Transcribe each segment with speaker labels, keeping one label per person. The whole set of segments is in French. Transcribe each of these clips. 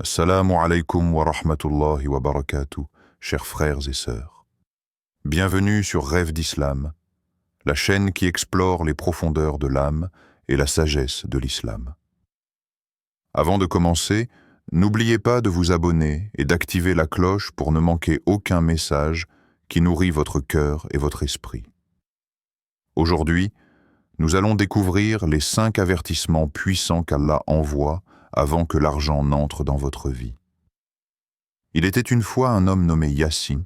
Speaker 1: Assalamu alaikum wa rahmatullahi wa barakatuh, chers frères et sœurs. Bienvenue sur Rêve d'Islam, la chaîne qui explore les profondeurs de l'âme et la sagesse de l'islam. Avant de commencer, n'oubliez pas de vous abonner et d'activer la cloche pour ne manquer aucun message qui nourrit votre cœur et votre esprit. Aujourd'hui, nous allons découvrir les 5 avertissements puissants qu'Allah envoie avant que l'argent n'entre dans votre vie. Il était une fois un homme nommé Yassine,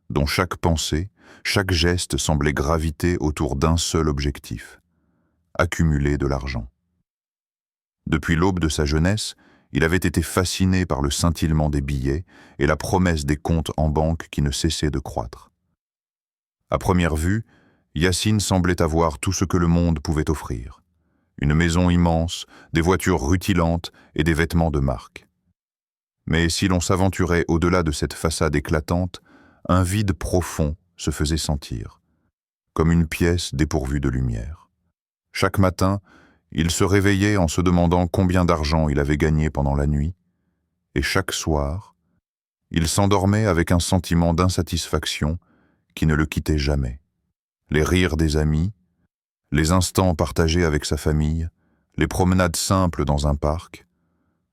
Speaker 1: dont chaque pensée, chaque geste semblait graviter autour d'un seul objectif, accumuler de l'argent. Depuis l'aube de sa jeunesse, il avait été fasciné par le scintillement des billets et la promesse des comptes en banque qui ne cessaient de croître. À première vue, Yassine semblait avoir tout ce que le monde pouvait offrir. Une maison immense, des voitures rutilantes et des vêtements de marque. Mais si l'on s'aventurait au-delà de cette façade éclatante, un vide profond se faisait sentir, comme une pièce dépourvue de lumière. Chaque matin, il se réveillait en se demandant combien d'argent il avait gagné pendant la nuit, et chaque soir, il s'endormait avec un sentiment d'insatisfaction qui ne le quittait jamais. Les rires des amis, les instants partagés avec sa famille, les promenades simples dans un parc,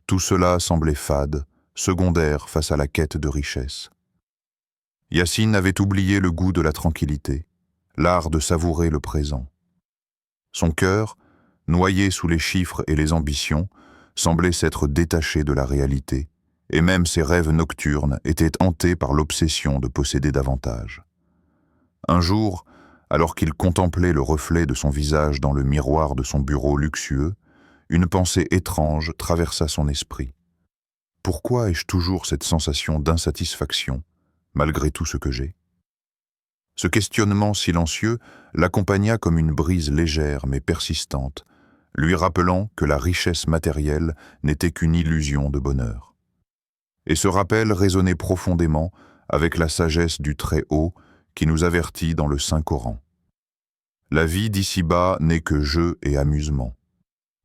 Speaker 1: tout cela semblait fade, secondaire face à la quête de richesse. Yassine avait oublié le goût de la tranquillité, l'art de savourer le présent. Son cœur, noyé sous les chiffres et les ambitions, semblait s'être détaché de la réalité, et même ses rêves nocturnes étaient hantés par l'obsession de posséder davantage. Un jour, alors qu'il contemplait le reflet de son visage dans le miroir de son bureau luxueux, une pensée étrange traversa son esprit. Pourquoi ai-je toujours cette sensation d'insatisfaction, malgré tout ce que j'ai ? Ce questionnement silencieux l'accompagna comme une brise légère mais persistante, lui rappelant que la richesse matérielle n'était qu'une illusion de bonheur. Et ce rappel résonnait profondément avec la sagesse du Très-Haut qui nous avertit dans le Saint-Coran. La vie d'ici-bas n'est que jeu et amusement.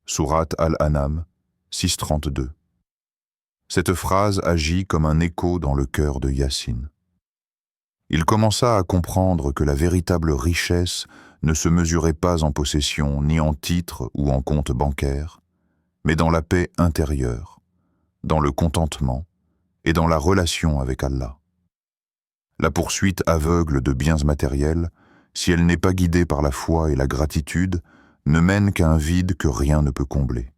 Speaker 1: Sourate Al-An'am 6.32. Cette phrase agit comme un écho dans le cœur de Yassine. Il commença à comprendre que la véritable richesse ne se mesurait pas en possession ni en titres ou en compte bancaire, mais dans la paix intérieure, dans le contentement et dans la relation avec Allah. La poursuite aveugle de biens matériels, si elle n'est pas guidée par la foi et la gratitude, ne mène qu'à un vide que rien ne peut combler.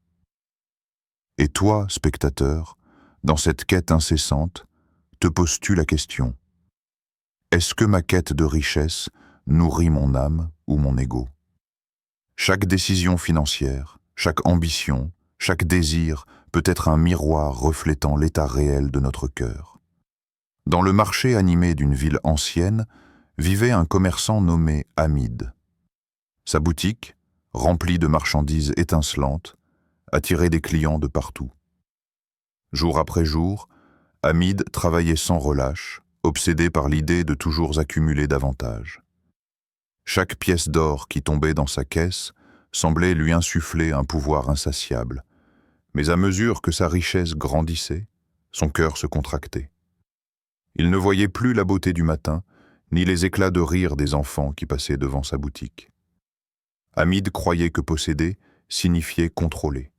Speaker 1: Et toi, spectateur, dans cette quête incessante, te poses-tu la question : est-ce que ma quête de richesse nourrit mon âme ou mon ego ? Chaque décision financière, chaque ambition, chaque désir peut être un miroir reflétant l'état réel de notre cœur. Dans le marché animé d'une ville ancienne, vivait un commerçant nommé Hamid. Sa boutique, remplie de marchandises étincelantes, attirait des clients de partout. Jour après jour, Hamid travaillait sans relâche, obsédé par l'idée de toujours accumuler davantage. Chaque pièce d'or qui tombait dans sa caisse semblait lui insuffler un pouvoir insatiable, mais à mesure que sa richesse grandissait, son cœur se contractait. Il ne voyait plus la beauté du matin, ni les éclats de rire des enfants qui passaient devant sa boutique. Hamid croyait que posséder signifiait contrôler.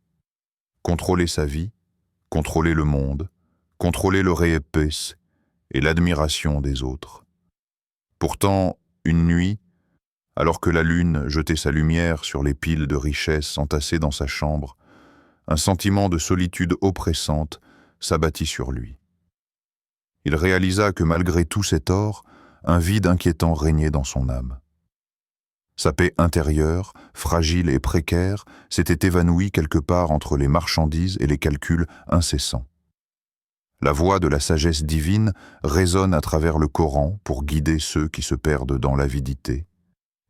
Speaker 1: Contrôler sa vie, contrôler le monde, contrôler le réépès et l'admiration des autres. Pourtant, une nuit, alors que la lune jetait sa lumière sur les piles de richesses entassées dans sa chambre, un sentiment de solitude oppressante s'abattit sur lui. Il réalisa que malgré tout cet or, un vide inquiétant régnait dans son âme. Sa paix intérieure, fragile et précaire, s'était évanouie quelque part entre les marchandises et les calculs incessants. La voix de la sagesse divine résonne à travers le Coran pour guider ceux qui se perdent dans l'avidité.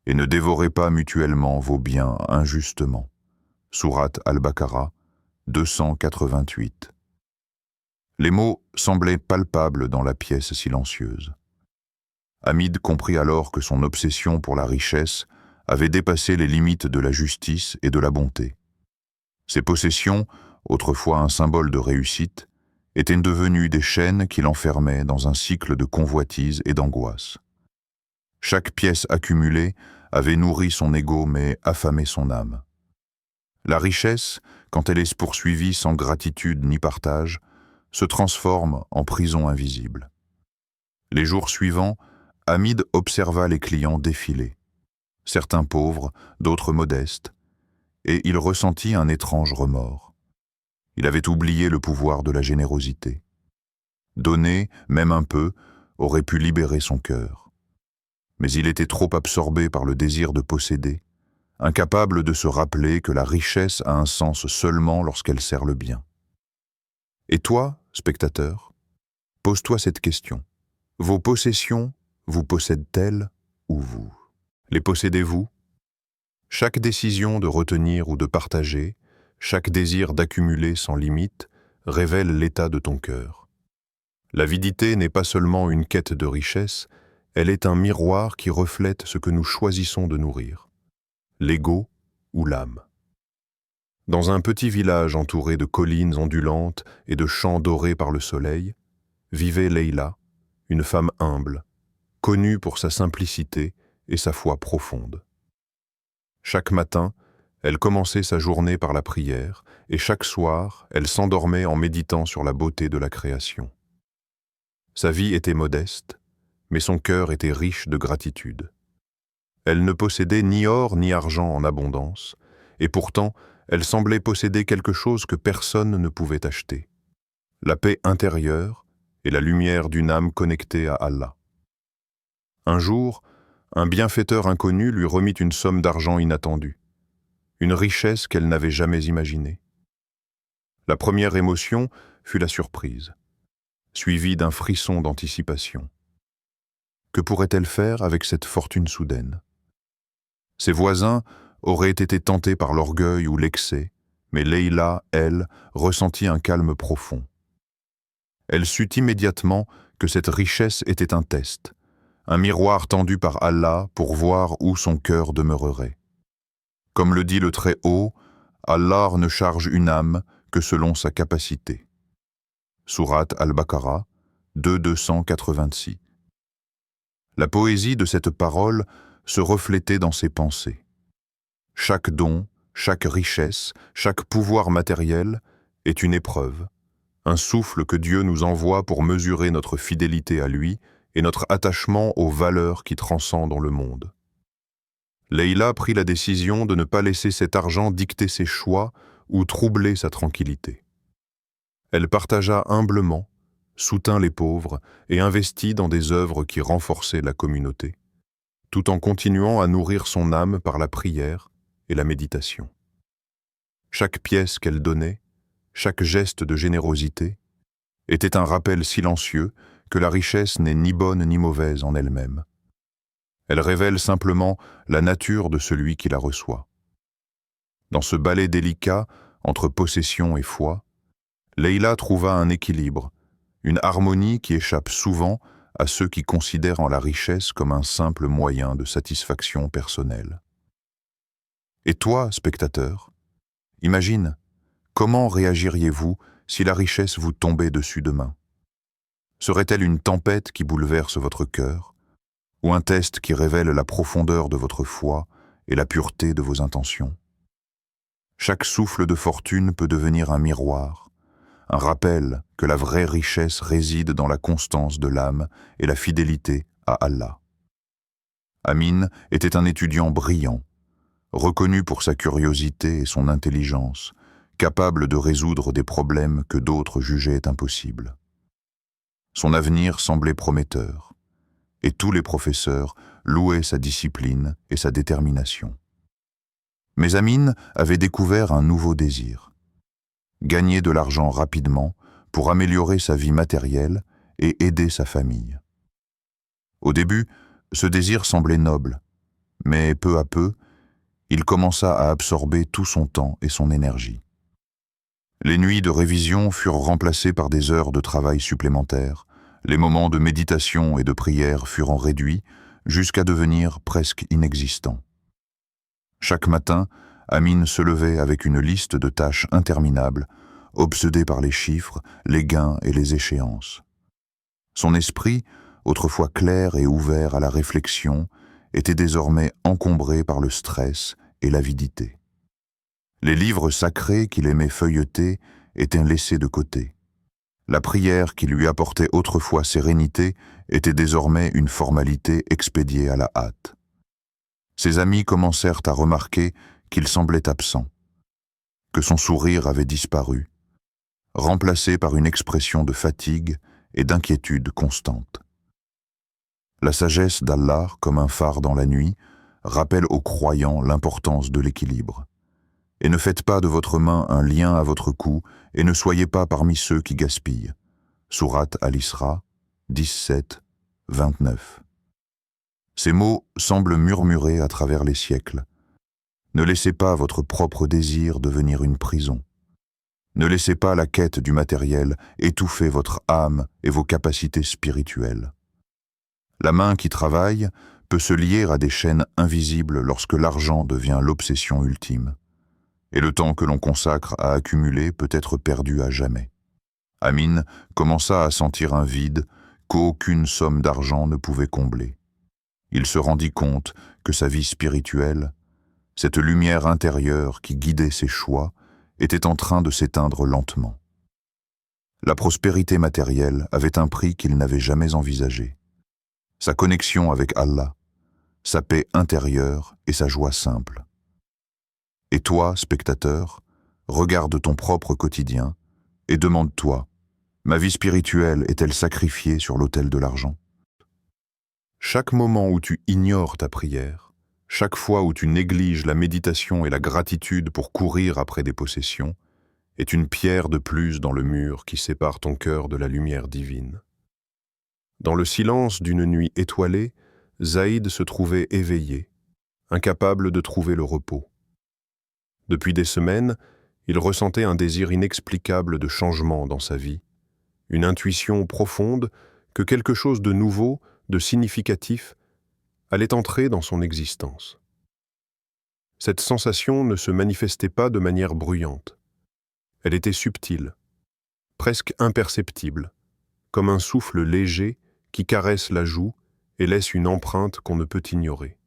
Speaker 1: Et ne dévorez pas mutuellement vos biens injustement. Sourate Al-Baqarah 288. Les mots semblaient palpables dans la pièce silencieuse. Hamid comprit alors que son obsession pour la richesse avait dépassé les limites de la justice et de la bonté. Ses possessions, autrefois un symbole de réussite, étaient devenues des chaînes qui l'enfermaient dans un cycle de convoitise et d'angoisse. Chaque pièce accumulée avait nourri son ego mais affamé son âme. La richesse, quand elle est poursuivie sans gratitude ni partage, se transforme en prison invisible. Les jours suivants, Hamid observa les clients défiler, certains pauvres, d'autres modestes, et il ressentit un étrange remords. Il avait oublié le pouvoir de la générosité. Donner, même un peu, aurait pu libérer son cœur. Mais il était trop absorbé par le désir de posséder, incapable de se rappeler que la richesse a un sens seulement lorsqu'elle sert le bien. Et toi, spectateur, pose-toi cette question. Vos possessions vous possèdent-elles ou vous? Les possédez-vous? Chaque décision de retenir ou de partager, chaque désir d'accumuler sans limite, révèle l'état de ton cœur. L'avidité n'est pas seulement une quête de richesse, elle est un miroir qui reflète ce que nous choisissons de nourrir, l'ego ou l'âme. Dans un petit village entouré de collines ondulantes et de champs dorés par le soleil, vivait Leïla, une femme humble, connue pour sa simplicité et sa foi profonde. Chaque matin, elle commençait sa journée par la prière, et chaque soir, elle s'endormait en méditant sur la beauté de la création. Sa vie était modeste, mais son cœur était riche de gratitude. Elle ne possédait ni or ni argent en abondance, et pourtant, elle semblait posséder quelque chose que personne ne pouvait acheter. La paix intérieure et la lumière d'une âme connectée à Allah. Un jour, un bienfaiteur inconnu lui remit une somme d'argent inattendue, une richesse qu'elle n'avait jamais imaginée. La première émotion fut la surprise, suivie d'un frisson d'anticipation. Que pourrait-elle faire avec cette fortune soudaine? Ses voisins auraient été tentés par l'orgueil ou l'excès, mais Leïla, elle, ressentit un calme profond. Elle sut immédiatement que cette richesse était un test, un miroir tendu par Allah pour voir où son cœur demeurerait. Comme le dit le Très-Haut, Allah ne charge une âme que selon sa capacité. Sourate Al-Baqarah 2:286. La poésie de cette parole se reflétait dans ses pensées. Chaque don, chaque richesse, chaque pouvoir matériel est une épreuve, un souffle que Dieu nous envoie pour mesurer notre fidélité à lui et notre attachement aux valeurs qui transcendent le monde. Leïla prit la décision de ne pas laisser cet argent dicter ses choix ou troubler sa tranquillité. Elle partagea humblement, soutint les pauvres et investit dans des œuvres qui renforçaient la communauté, tout en continuant à nourrir son âme par la prière et la méditation. Chaque pièce qu'elle donnait, chaque geste de générosité, était un rappel silencieux que la richesse n'est ni bonne ni mauvaise en elle-même. Elle révèle simplement la nature de celui qui la reçoit. Dans ce ballet délicat entre possession et foi, Leïla trouva un équilibre, une harmonie qui échappe souvent à ceux qui considèrent la richesse comme un simple moyen de satisfaction personnelle. Et toi, spectateur, imagine, comment réagiriez-vous si la richesse vous tombait dessus demain? Serait-elle une tempête qui bouleverse votre cœur, ou un test qui révèle la profondeur de votre foi et la pureté de vos intentions? Chaque souffle de fortune peut devenir un miroir, un rappel que la vraie richesse réside dans la constance de l'âme et la fidélité à Allah. Amin était un étudiant brillant, reconnu pour sa curiosité et son intelligence, capable de résoudre des problèmes que d'autres jugeaient impossibles. Son avenir semblait prometteur, et tous les professeurs louaient sa discipline et sa détermination. Mais Amin avait découvert un nouveau désir: gagner de l'argent rapidement pour améliorer sa vie matérielle et aider sa famille. Au début, ce désir semblait noble, mais peu à peu, il commença à absorber tout son temps et son énergie. Les nuits de révision furent remplacées par des heures de travail supplémentaires, les moments de méditation et de prière furent réduits jusqu'à devenir presque inexistants. Chaque matin, Amin se levait avec une liste de tâches interminables, obsédé par les chiffres, les gains et les échéances. Son esprit, autrefois clair et ouvert à la réflexion, était désormais encombré par le stress et l'avidité. Les livres sacrés qu'il aimait feuilleter étaient laissés de côté. La prière qui lui apportait autrefois sérénité était désormais une formalité expédiée à la hâte. Ses amis commencèrent à remarquer qu'il semblait absent, que son sourire avait disparu, remplacé par une expression de fatigue et d'inquiétude constante. La sagesse d'Allah, comme un phare dans la nuit, rappelle aux croyants l'importance de l'équilibre. Et ne faites pas de votre main un lien à votre cou, et ne soyez pas parmi ceux qui gaspillent. Sourate Al-Isra, 17, 29. Ces mots semblent murmurés à travers les siècles. Ne laissez pas votre propre désir devenir une prison. Ne laissez pas la quête du matériel étouffer votre âme et vos capacités spirituelles. La main qui travaille peut se lier à des chaînes invisibles lorsque l'argent devient l'obsession ultime. Et le temps que l'on consacre à accumuler peut être perdu à jamais. Amin commença à sentir un vide qu'aucune somme d'argent ne pouvait combler. Il se rendit compte que sa vie spirituelle, cette lumière intérieure qui guidait ses choix, était en train de s'éteindre lentement. La prospérité matérielle avait un prix qu'il n'avait jamais envisagé. Sa connexion avec Allah, sa paix intérieure et sa joie simple. Et toi, spectateur, regarde ton propre quotidien et demande-toi, ma vie spirituelle est-elle sacrifiée sur l'autel de l'argent? Chaque moment où tu ignores ta prière, chaque fois où tu négliges la méditation et la gratitude pour courir après des possessions, est une pierre de plus dans le mur qui sépare ton cœur de la lumière divine. Dans le silence d'une nuit étoilée, Zaïd se trouvait éveillé, incapable de trouver le repos. Depuis des semaines, il ressentait un désir inexplicable de changement dans sa vie, une intuition profonde que quelque chose de nouveau, de significatif, allait entrer dans son existence. Cette sensation ne se manifestait pas de manière bruyante. Elle était subtile, presque imperceptible, comme un souffle léger qui caresse la joue et laisse une empreinte qu'on ne peut ignorer.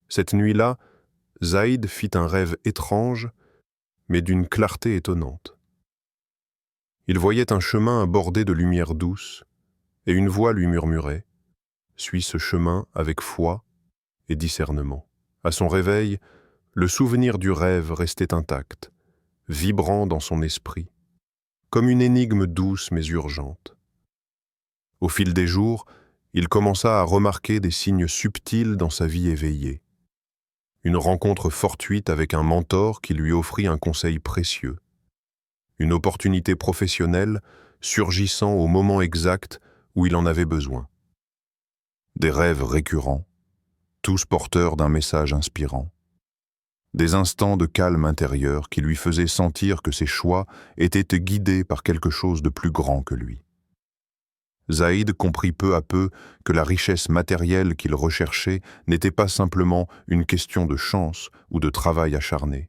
Speaker 1: Cette nuit-là, Zaïd fit un rêve étrange, mais d'une clarté étonnante. Il voyait un chemin bordé de lumière douce, et une voix lui murmurait « Suis ce chemin avec foi et discernement ». À son réveil, le souvenir du rêve restait intact, vibrant dans son esprit, comme une énigme douce mais urgente. Au fil des jours, il commença à remarquer des signes subtils dans sa vie éveillée. Une rencontre fortuite avec un mentor qui lui offrit un conseil précieux. Une opportunité professionnelle surgissant au moment exact où il en avait besoin. Des rêves récurrents, tous porteurs d'un message inspirant. Des instants de calme intérieur qui lui faisaient sentir que ses choix étaient guidés par quelque chose de plus grand que lui. Zaïd comprit peu à peu que la richesse matérielle qu'il recherchait n'était pas simplement une question de chance ou de travail acharné.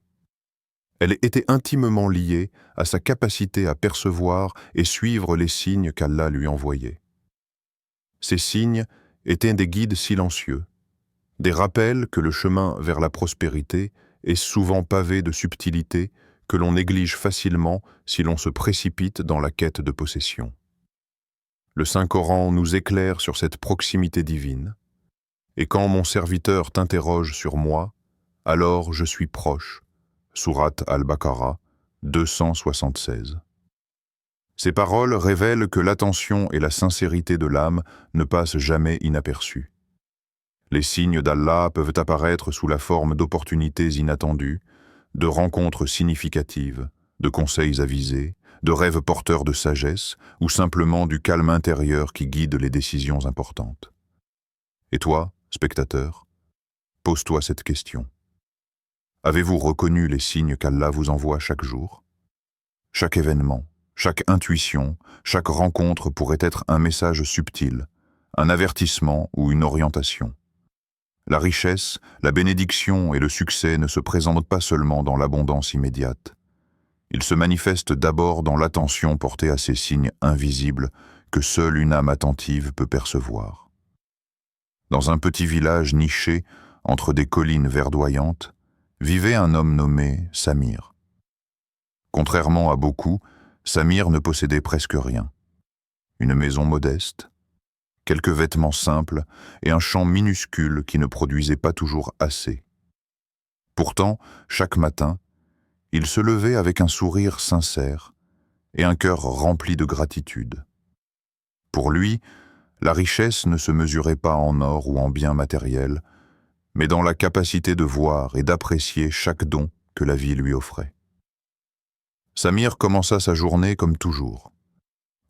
Speaker 1: Elle était intimement liée à sa capacité à percevoir et suivre les signes qu'Allah lui envoyait. Ces signes étaient des guides silencieux, des rappels que le chemin vers la prospérité est souvent pavé de subtilités que l'on néglige facilement si l'on se précipite dans la quête de possession. Le Saint-Coran nous éclaire sur cette proximité divine. Et quand mon serviteur t'interroge sur moi, alors je suis proche. Sourate Al-Baqarah, 276. Ces paroles révèlent que l'attention et la sincérité de l'âme ne passent jamais inaperçues. Les signes d'Allah peuvent apparaître sous la forme d'opportunités inattendues, de rencontres significatives, de conseils avisés, de rêves porteurs de sagesse ou simplement du calme intérieur qui guide les décisions importantes. Et toi, spectateur, pose-toi cette question. Avez-vous reconnu les signes qu'Allah vous envoie chaque jour? Chaque événement, chaque intuition, chaque rencontre pourrait être un message subtil, un avertissement ou une orientation. La richesse, la bénédiction et le succès ne se présentent pas seulement dans l'abondance immédiate. Il se manifeste d'abord dans l'attention portée à ces signes invisibles que seule une âme attentive peut percevoir. Dans un petit village niché entre des collines verdoyantes, vivait un homme nommé Samir. Contrairement à beaucoup, Samir ne possédait presque rien. Une maison modeste, quelques vêtements simples et un champ minuscule qui ne produisait pas toujours assez. Pourtant, chaque matin, il se levait avec un sourire sincère et un cœur rempli de gratitude. Pour lui, la richesse ne se mesurait pas en or ou en biens matériels, mais dans la capacité de voir et d'apprécier chaque don que la vie lui offrait. Samir commença sa journée comme toujours,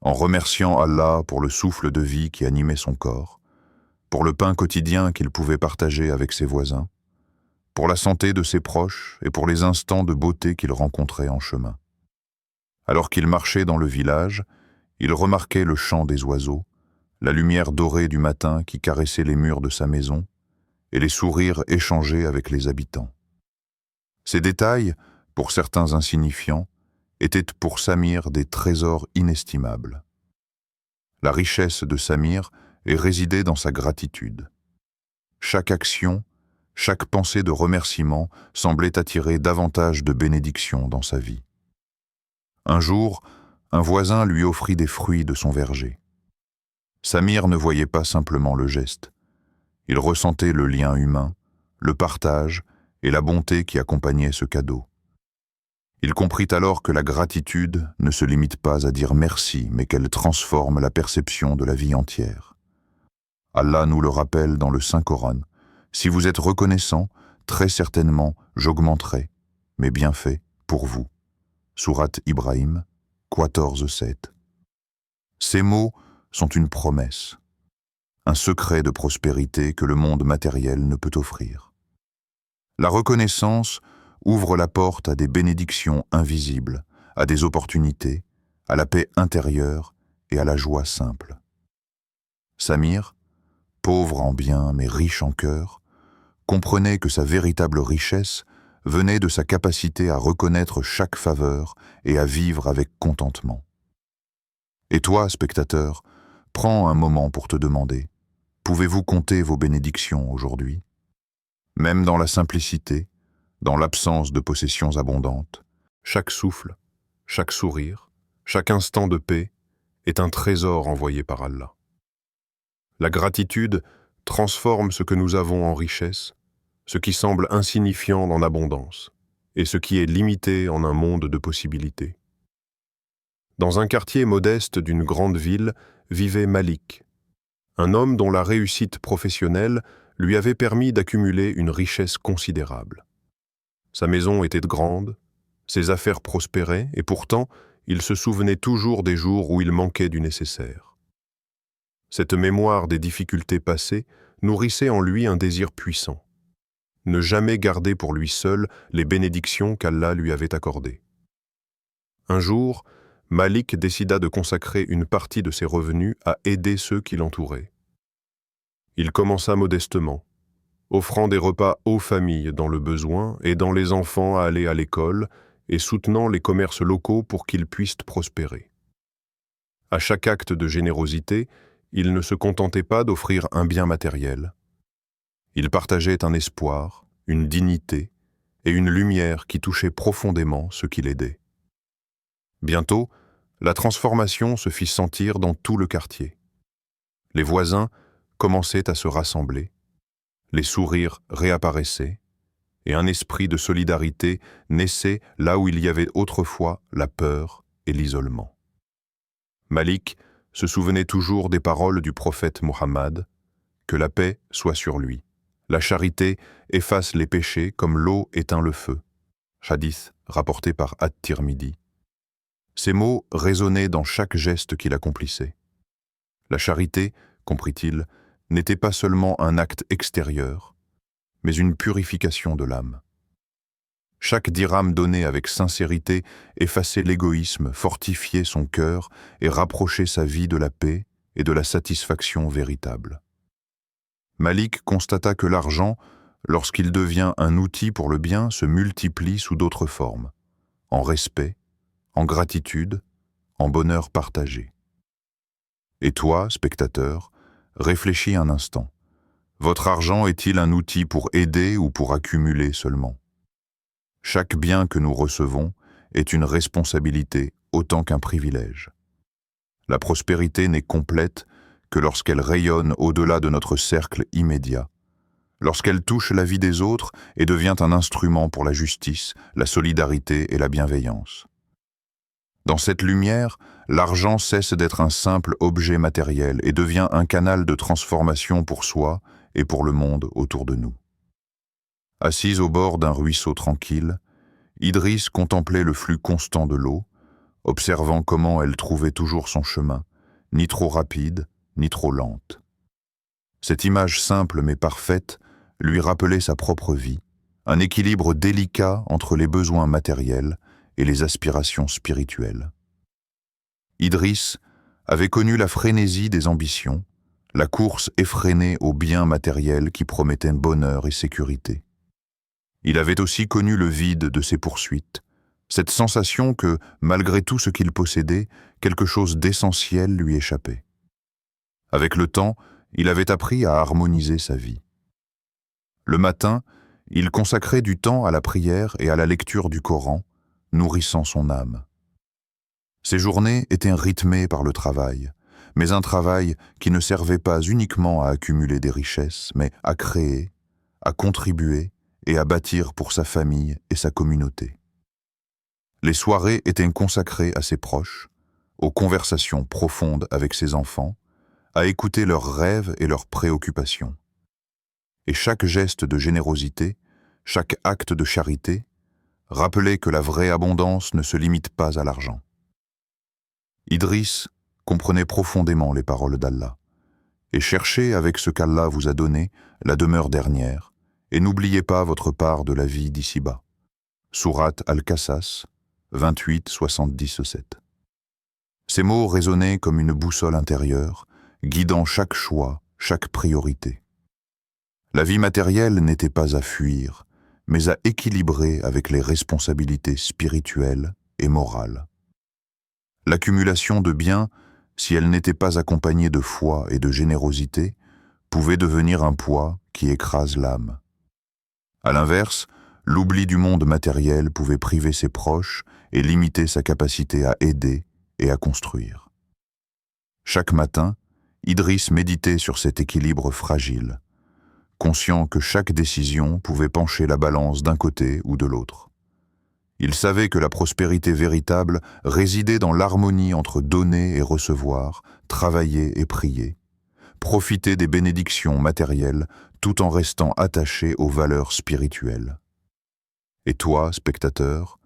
Speaker 1: en remerciant Allah pour le souffle de vie qui animait son corps, pour le pain quotidien qu'il pouvait partager avec ses voisins, pour la santé de ses proches et pour les instants de beauté qu'il rencontrait en chemin. Alors qu'il marchait dans le village, il remarquait le chant des oiseaux, la lumière dorée du matin qui caressait les murs de sa maison et les sourires échangés avec les habitants. Ces détails, pour certains insignifiants, étaient pour Samir des trésors inestimables. La richesse de Samir résidait dans sa gratitude. Chaque action, chaque pensée de remerciement semblait attirer davantage de bénédictions dans sa vie. Un jour, un voisin lui offrit des fruits de son verger. Samir ne voyait pas simplement le geste. Il ressentait le lien humain, le partage et la bonté qui accompagnaient ce cadeau. Il comprit alors que la gratitude ne se limite pas à dire merci, mais qu'elle transforme la perception de la vie entière. Allah nous le rappelle dans le Saint-Coran. Si vous êtes reconnaissant, très certainement j'augmenterai mes bienfaits pour vous. Sourate Ibrahim, 14:7. Ces mots sont une promesse, un secret de prospérité que le monde matériel ne peut offrir. La reconnaissance ouvre la porte à des bénédictions invisibles, à des opportunités, à la paix intérieure et à la joie simple. Samir, pauvre en biens mais riche en cœur, comprenait que sa véritable richesse venait de sa capacité à reconnaître chaque faveur et à vivre avec contentement. Et toi, spectateur, prends un moment pour te demander, pouvez-vous compter vos bénédictions aujourd'hui? Même dans la simplicité, dans l'absence de possessions abondantes, chaque souffle, chaque sourire, chaque instant de paix est un trésor envoyé par Allah. La gratitude transforme ce que nous avons en richesse, ce qui semble insignifiant en abondance, et ce qui est limité en un monde de possibilités. Dans un quartier modeste d'une grande ville vivait Malik, un homme dont la réussite professionnelle lui avait permis d'accumuler une richesse considérable. Sa maison était grande, ses affaires prospéraient, et pourtant, il se souvenait toujours des jours où il manquait du nécessaire. Cette mémoire des difficultés passées nourrissait en lui un désir puissant. Ne jamais garder pour lui seul les bénédictions qu'Allah lui avait accordées. Un jour, Malik décida de consacrer une partie de ses revenus à aider ceux qui l'entouraient. Il commença modestement, offrant des repas aux familles dans le besoin, aidant les enfants à aller à l'école et soutenant les commerces locaux pour qu'ils puissent prospérer. À chaque acte de générosité, il ne se contentait pas d'offrir un bien matériel. Il partageait un espoir, une dignité et une lumière qui touchait profondément ceux qui l'aidaient. Bientôt, la transformation se fit sentir dans tout le quartier. Les voisins commençaient à se rassembler, les sourires réapparaissaient, et un esprit de solidarité naissait là où il y avait autrefois la peur et l'isolement. Malik se souvenait toujours des paroles du prophète Mohammed, « Que la paix soit sur lui. La charité efface les péchés comme l'eau éteint le feu. » Hadith rapporté par At-Tirmidhi. Ces mots résonnaient dans chaque geste qu'il accomplissait. La charité, comprit-il, n'était pas seulement un acte extérieur, mais une purification de l'âme. Chaque dirham donné avec sincérité effaçait l'égoïsme, fortifiait son cœur et rapprochait sa vie de la paix et de la satisfaction véritable. Malik constata que l'argent, lorsqu'il devient un outil pour le bien, se multiplie sous d'autres formes, en respect, en gratitude, en bonheur partagé. Et toi, spectateur, réfléchis un instant. Votre argent est-il un outil pour aider ou pour accumuler seulement? Chaque bien que nous recevons est une responsabilité autant qu'un privilège. La prospérité n'est complète que lorsqu'elle rayonne au-delà de notre cercle immédiat, lorsqu'elle touche la vie des autres et devient un instrument pour la justice, la solidarité et la bienveillance. Dans cette lumière, l'argent cesse d'être un simple objet matériel et devient un canal de transformation pour soi et pour le monde autour de nous. Assise au bord d'un ruisseau tranquille, Idriss contemplait le flux constant de l'eau, observant comment elle trouvait toujours son chemin, ni trop rapide, ni trop lente. Cette image simple mais parfaite lui rappelait sa propre vie, un équilibre délicat entre les besoins matériels et les aspirations spirituelles. Idriss avait connu la frénésie des ambitions, la course effrénée aux biens matériels qui promettaient bonheur et sécurité. Il avait aussi connu le vide de ses poursuites, cette sensation que, malgré tout ce qu'il possédait, quelque chose d'essentiel lui échappait. Avec le temps, il avait appris à harmoniser sa vie. Le matin, il consacrait du temps à la prière et à la lecture du Coran, nourrissant son âme. Ses journées étaient rythmées par le travail, mais un travail qui ne servait pas uniquement à accumuler des richesses, mais à créer, à contribuer et à bâtir pour sa famille et sa communauté. Les soirées étaient consacrées à ses proches, aux conversations profondes avec ses enfants, à écouter leurs rêves et leurs préoccupations. Et chaque geste de générosité, chaque acte de charité, rappelait que la vraie abondance ne se limite pas à l'argent. Idriss comprenait profondément les paroles d'Allah, et cherchez avec ce qu'Allah vous a donné la demeure dernière, et n'oubliez pas votre part de la vie d'ici-bas. Sourate Al-Qasas, 28-77. Ces mots résonnaient comme une boussole intérieure, guidant chaque choix, chaque priorité. La vie matérielle n'était pas à fuir, mais à équilibrer avec les responsabilités spirituelles et morales. L'accumulation de biens, si elle n'était pas accompagnée de foi et de générosité, pouvait devenir un poids qui écrase l'âme. À l'inverse, l'oubli du monde matériel pouvait priver ses proches et limiter sa capacité à aider et à construire. Chaque matin, Idriss méditait sur cet équilibre fragile, conscient que chaque décision pouvait pencher la balance d'un côté ou de l'autre. Il savait que la prospérité véritable résidait dans l'harmonie entre donner et recevoir, travailler et prier, profiter des bénédictions matérielles tout en restant attaché aux valeurs spirituelles. Et toi, spectateur,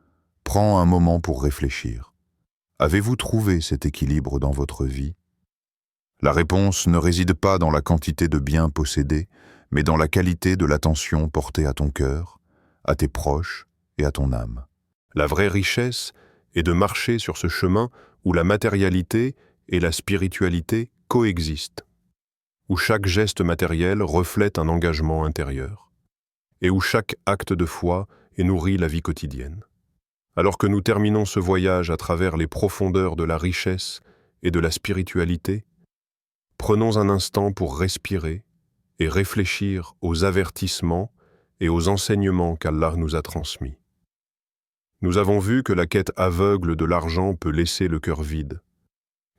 Speaker 1: prends un moment pour réfléchir. Avez-vous trouvé cet équilibre dans votre vie? La réponse ne réside pas dans la quantité de biens possédés, mais dans la qualité de l'attention portée à ton cœur, à tes proches et à ton âme. La vraie richesse est de marcher sur ce chemin où la matérialité et la spiritualité coexistent, où chaque geste matériel reflète un engagement intérieur, et où chaque acte de foi est nourri la vie quotidienne. Alors que nous terminons ce voyage à travers les profondeurs de la richesse et de la spiritualité, prenons un instant pour respirer et réfléchir aux avertissements et aux enseignements qu'Allah nous a transmis. Nous avons vu que la quête aveugle de l'argent peut laisser le cœur vide,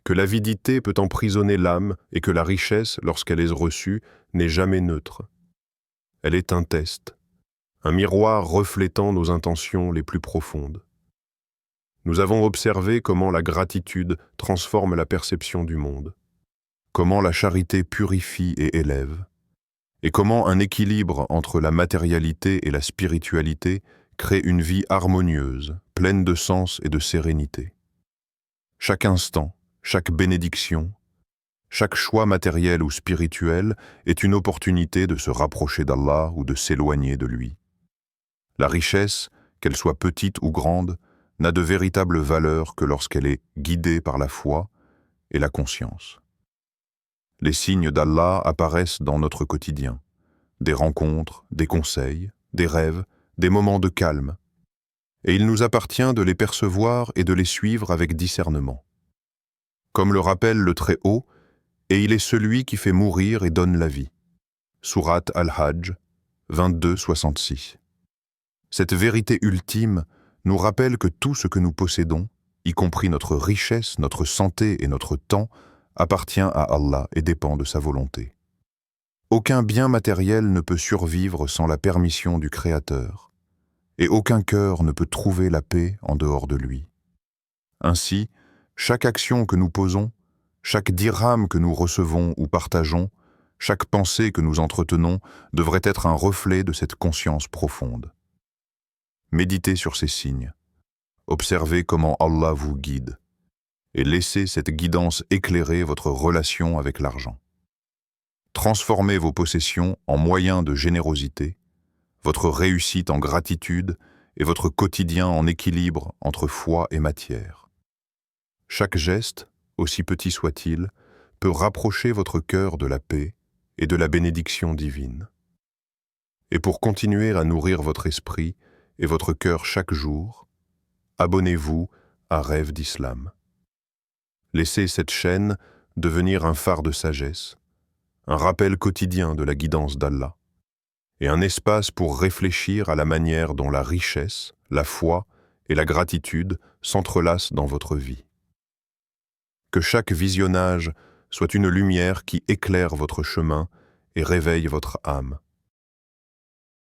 Speaker 1: que l'avidité peut emprisonner l'âme et que la richesse, lorsqu'elle est reçue, n'est jamais neutre. Elle est un test, un miroir reflétant nos intentions les plus profondes. Nous avons observé comment la gratitude transforme la perception du monde, comment la charité purifie et élève, et comment un équilibre entre la matérialité et la spiritualité crée une vie harmonieuse, pleine de sens et de sérénité. Chaque instant, chaque bénédiction, chaque choix matériel ou spirituel est une opportunité de se rapprocher d'Allah ou de s'éloigner de lui. La richesse, qu'elle soit petite ou grande, n'a de véritable valeur que lorsqu'elle est guidée par la foi et la conscience. Les signes d'Allah apparaissent dans notre quotidien. Des rencontres, des conseils, des rêves, des moments de calme. et il nous appartient de les percevoir et de les suivre avec discernement. Comme le rappelle le Très-Haut, et il est celui qui fait mourir et donne la vie. Sourate Al-Hajj 22-66. Cette vérité ultime nous rappelle que tout ce que nous possédons, y compris notre richesse, notre santé et notre temps, appartient à Allah et dépend de sa volonté. Aucun bien matériel ne peut survivre sans la permission du Créateur, et aucun cœur ne peut trouver la paix en dehors de lui. Ainsi, chaque action que nous posons, chaque dirham que nous recevons ou partageons, chaque pensée que nous entretenons devrait être un reflet de cette conscience profonde. Méditez sur ces signes, observez comment Allah vous guide, et laissez cette guidance éclairer votre relation avec l'argent. Transformez vos possessions en moyens de générosité, votre réussite en gratitude et votre quotidien en équilibre entre foi et matière. Chaque geste, aussi petit soit-il, peut rapprocher votre cœur de la paix et de la bénédiction divine. Et pour continuer à nourrir votre esprit et votre cœur chaque jour, abonnez-vous à Rêve d'Islam. Laissez cette chaîne devenir un phare de sagesse, un rappel quotidien de la guidance d'Allah, et un espace pour réfléchir à la manière dont la richesse, la foi et la gratitude s'entrelacent dans votre vie. Que chaque visionnage soit une lumière qui éclaire votre chemin et réveille votre âme.